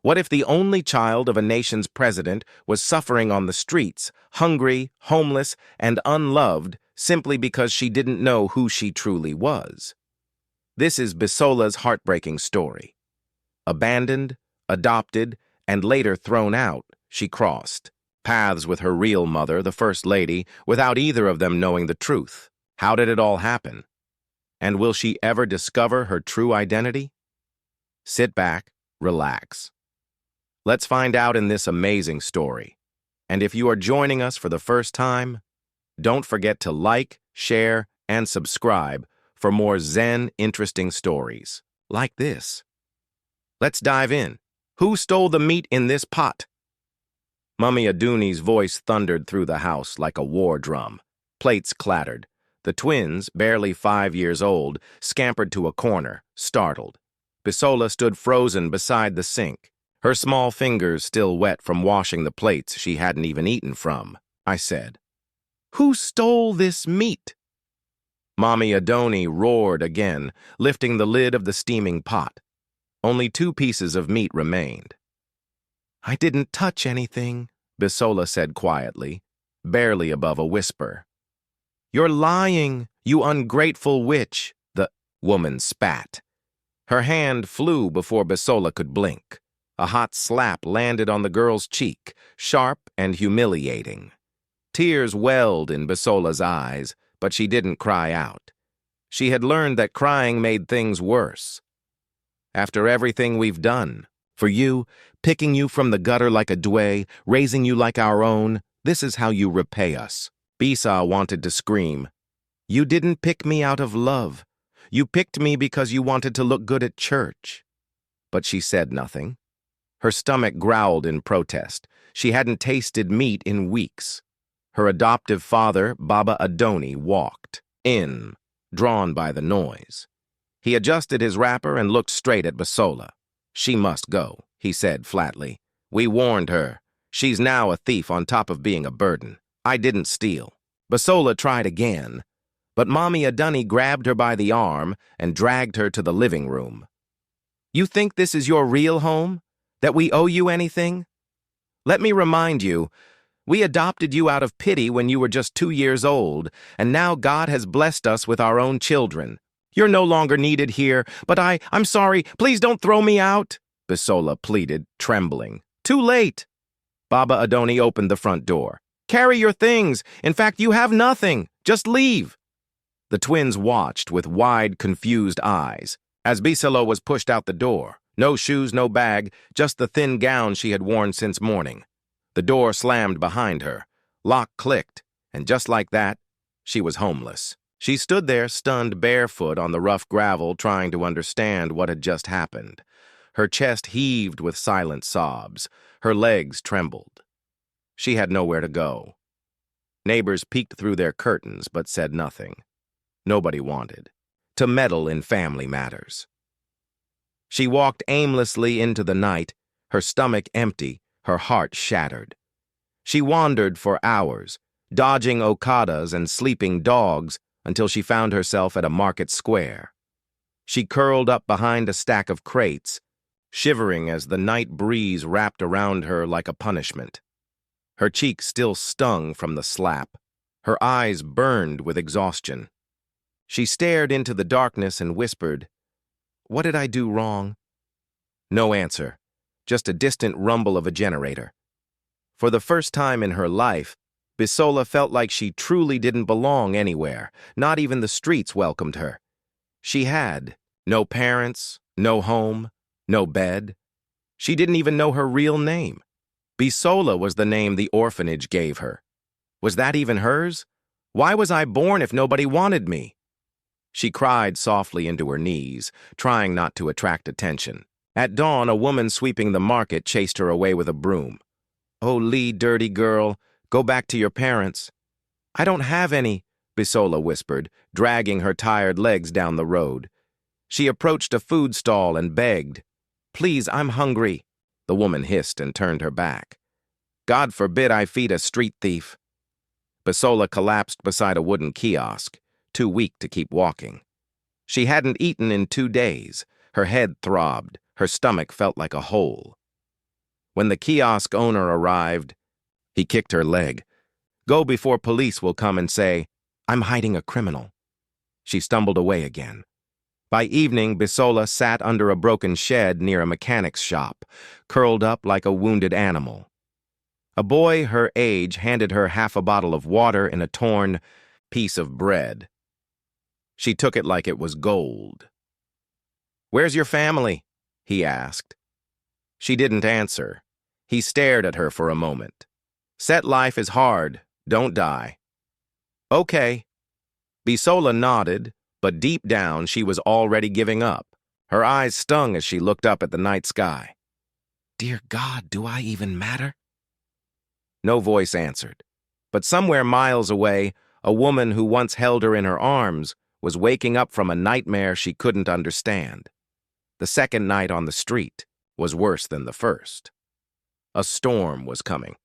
What if the only child of a nation's president was suffering on the streets, hungry, homeless, and unloved simply because she didn't know who she truly was? This is Bisola's heartbreaking story. Abandoned, adopted, and later thrown out, she crossed paths with her real mother, the First Lady, without either of them knowing the truth. How did it all happen? And will she ever discover her true identity? Sit back, relax. Let's find out in this amazing story. And if you are joining us for the first time, don't forget to like, share, and subscribe for more Zen interesting stories like this. Let's dive in. Who stole the meat in this pot? Mummy Aduni's voice thundered through the house like a war drum. Plates clattered. The twins, barely 5 years old, scampered to a corner, startled. Bisola stood frozen beside the sink, her small fingers still wet from washing the plates she hadn't even eaten from. I said, "Who stole this meat?" Mommy Adoni roared again, lifting the lid of the steaming pot. Only 2 pieces of meat remained. "I didn't touch anything," Bisola said quietly, barely above a whisper. "You're lying, you ungrateful witch," the woman spat. Her hand flew before Bisola could blink. A hot slap landed on the girl's cheek, sharp and humiliating. Tears welled in Bisola's eyes, but she didn't cry out. She had learned that crying made things worse. "After everything we've done, for you, picking you from the gutter like a dway, raising you like our own, this is how you repay us." Bisa wanted to scream. "You didn't pick me out of love. You picked me because you wanted to look good at church." But she said nothing. Her stomach growled in protest. She hadn't tasted meat in weeks. Her adoptive father, Baba Adoni, walked in, drawn by the noise. He adjusted his wrapper and looked straight at Bisola. "She must go," he said flatly. "We warned her. She's now a thief on top of being a burden. I didn't steal." Bisola tried again, but Mommy Adoni grabbed her by the arm and dragged her to the living room. "You think this is your real home? That we owe you anything? Let me remind you, we adopted you out of pity when you were just 2 years old, and now God has blessed us with our own children. You're no longer needed here, but I'm sorry, please don't throw me out," Bisola pleaded, trembling. "Too late." Baba Adoni opened the front door. "Carry your things. In fact, you have nothing. Just leave." The twins watched with wide, confused eyes as Bisola was pushed out the door. No shoes, no bag, just the thin gown she had worn since morning. The door slammed behind her. Lock clicked, and just like that, she was homeless. She stood there, stunned barefoot on the rough gravel, trying to understand what had just happened. Her chest heaved with silent sobs. Her legs trembled. She had nowhere to go. Neighbors peeked through their curtains but said nothing. Nobody wanted to meddle in family matters. She walked aimlessly into the night, her stomach empty, her heart shattered. She wandered for hours, dodging okadas and sleeping dogs until she found herself at a market square. She curled up behind a stack of crates, shivering as the night breeze wrapped around her like a punishment. Her cheeks still stung from the slap. Her eyes burned with exhaustion. She stared into the darkness and whispered, "What did I do wrong?" No answer, just a distant rumble of a generator. For the first time in her life, Bisola felt like she truly didn't belong anywhere. Not even the streets welcomed her. She had no parents, no home, no bed. She didn't even know her real name. Bisola was the name the orphanage gave her. Was that even hers? Why was I born if nobody wanted me? She cried softly into her knees, trying not to attract attention. At dawn, a woman sweeping the market chased her away with a broom. "Oh, Lee, dirty girl, go back to your parents." "I don't have any," Bisola whispered, dragging her tired legs down the road. She approached a food stall and begged. "Please, I'm hungry." The woman hissed and turned her back. "God forbid I feed a street thief." Bisola collapsed beside a wooden kiosk, too weak to keep walking. She hadn't eaten in 2 days. Her head throbbed. Her stomach felt like a hole. When the kiosk owner arrived, he kicked her leg. "Go before police will come and say, 'I'm hiding a criminal.'" She stumbled away again. By evening, Bisola sat under a broken shed near a mechanic's shop, curled up like a wounded animal. A boy her age handed her half a bottle of water and a torn piece of bread. She took it like it was gold. "Where's your family?" he asked. She didn't answer. He stared at her for a moment. "Set life is hard. Don't die." "Okay." Bisola nodded, but deep down she was already giving up. Her eyes stung as she looked up at the night sky. "Dear God, do I even matter?" No voice answered, but somewhere miles away, a woman who once held her in her arms was waking up from a nightmare she couldn't understand. The second night on the street was worse than the first. A storm was coming.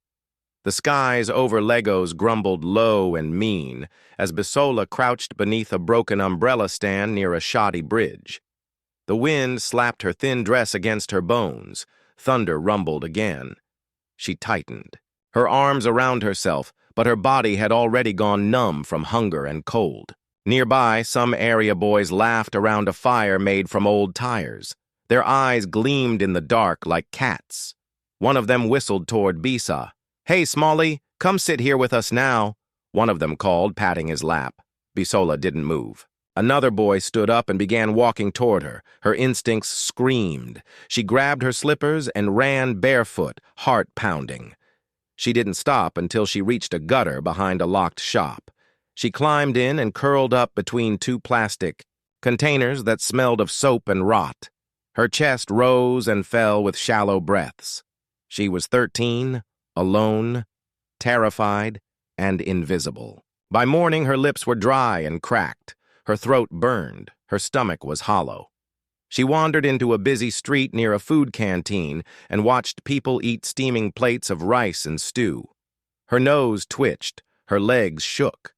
The skies over Legos grumbled low and mean as Bisola crouched beneath a broken umbrella stand near a shoddy bridge. The wind slapped her thin dress against her bones. Thunder rumbled again. She tightened, her arms around herself, but her body had already gone numb from hunger and cold. Nearby, some area boys laughed around a fire made from old tires. Their eyes gleamed in the dark like cats. One of them whistled toward Bisa. "Hey, Smalley, come sit here with us now," one of them called, patting his lap. Bisola didn't move. Another boy stood up and began walking toward her. Her instincts screamed. She grabbed her slippers and ran barefoot, heart pounding. She didn't stop until she reached a gutter behind a locked shop. She climbed in and curled up between two plastic containers that smelled of soap and rot. Her chest rose and fell with shallow breaths. She was 13, alone, terrified, and invisible. By morning, her lips were dry and cracked. Her throat burned. Her stomach was hollow. She wandered into a busy street near a food canteen and watched people eat steaming plates of rice and stew. Her nose twitched. Her legs shook.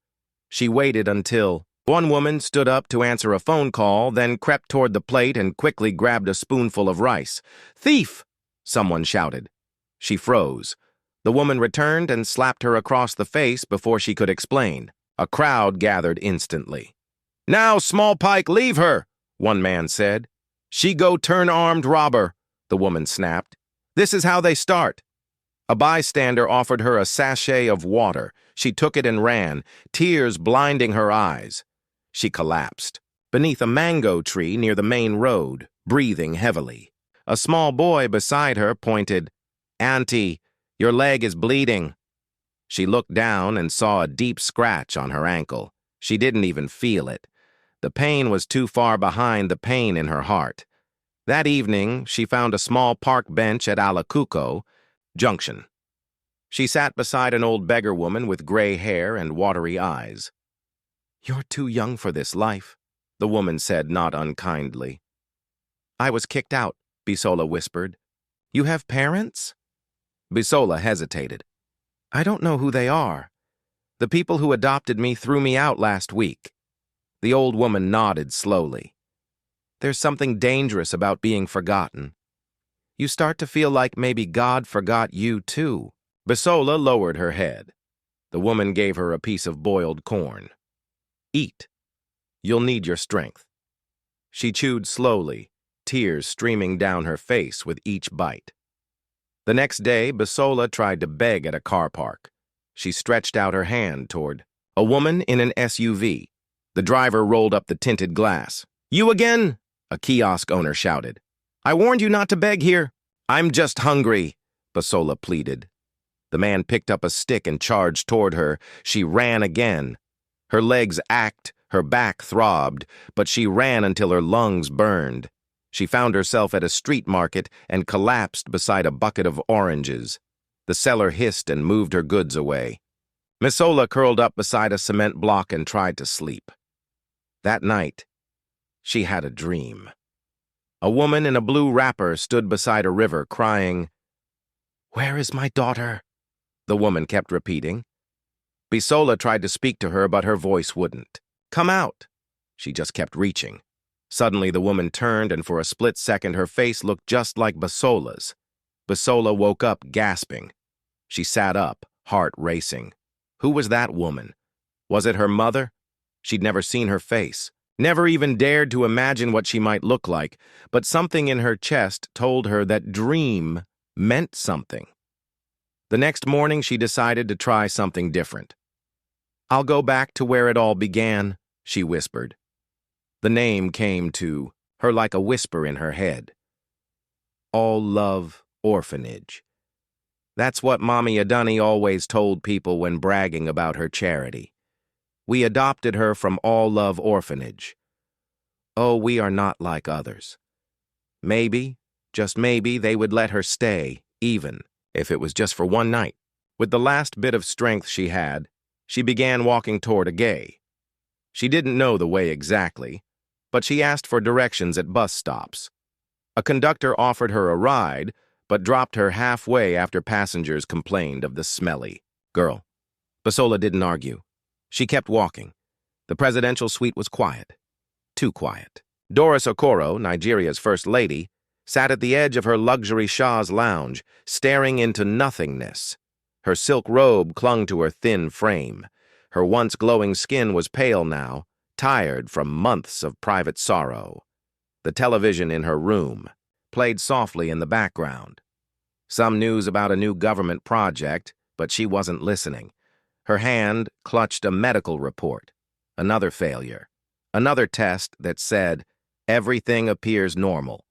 She waited until one woman stood up to answer a phone call, then crept toward the plate and quickly grabbed a spoonful of rice. "Thief!" someone shouted. She froze. The woman returned and slapped her across the face before she could explain. A crowd gathered instantly. "Now, Small Pike, leave her," one man said. "She go turn armed robber," the woman snapped. "This is how they start." A bystander offered her a sachet of water. She took it and ran, tears blinding her eyes. She collapsed beneath a mango tree near the main road, breathing heavily. A small boy beside her pointed, "Auntie, your leg is bleeding." She looked down and saw a deep scratch on her ankle. She didn't even feel it. The pain was too far behind the pain in her heart. That evening, she found a small park bench at Alacuco Junction. She sat beside an old beggar woman with gray hair and watery eyes. "You're too young for this life," the woman said not unkindly. "I was kicked out," Bisola whispered. "You have parents?" Bisola hesitated. "I don't know who they are. The people who adopted me threw me out last week." The old woman nodded slowly. "There's something dangerous about being forgotten. You start to feel like maybe God forgot you too." Bisola lowered her head. The woman gave her a piece of boiled corn. "Eat. You'll need your strength." She chewed slowly, tears streaming down her face with each bite. The next day, Bisola tried to beg at a car park. She stretched out her hand toward a woman in an SUV. The driver rolled up the tinted glass. "You again?" a kiosk owner shouted. "I warned you not to beg here." "I'm just hungry," Bisola pleaded. The man picked up a stick and charged toward her. She ran again. Her legs ached, her back throbbed, but she ran until her lungs burned. She found herself at a street market and collapsed beside a bucket of oranges. The seller hissed and moved her goods away. Bisola curled up beside a cement block and tried to sleep. That night, she had a dream. A woman in a blue wrapper stood beside a river crying, "Where is my daughter?" The woman kept repeating. Bisola tried to speak to her, but her voice wouldn't. "Come out." She just kept reaching. Suddenly, the woman turned, and for a split second, her face looked just like Bisola's. Basola woke up gasping. She sat up, heart racing. Who was that woman? Was it her mother? She'd never seen her face, never even dared to imagine what she might look like, but something in her chest told her that dream meant something. The next morning, she decided to try something different. "I'll go back to where it all began," she whispered. The name came to her like a whisper in her head. All Love Orphanage. That's what Mommy Adunni always told people when bragging about her charity. We adopted her from All Love Orphanage. Oh, we are not like others. Maybe, just maybe, they would let her stay, even if it was just for one night. With the last bit of strength she had, she began walking toward a gay. She didn't know the way exactly, but she asked for directions at bus stops. A conductor offered her a ride, but dropped her halfway after passengers complained of the smelly girl. Basola didn't argue. She kept walking. The presidential suite was quiet. Too quiet. Doris Okoro, Nigeria's first lady, sat at the edge of her luxury Shah's lounge, staring into nothingness. Her silk robe clung to her thin frame. Her once glowing skin was pale now, tired from months of private sorrow. The television in her room played softly in the background. Some news about a new government project, but she wasn't listening. Her hand clutched a medical report. Another failure. Another test that said, everything appears normal.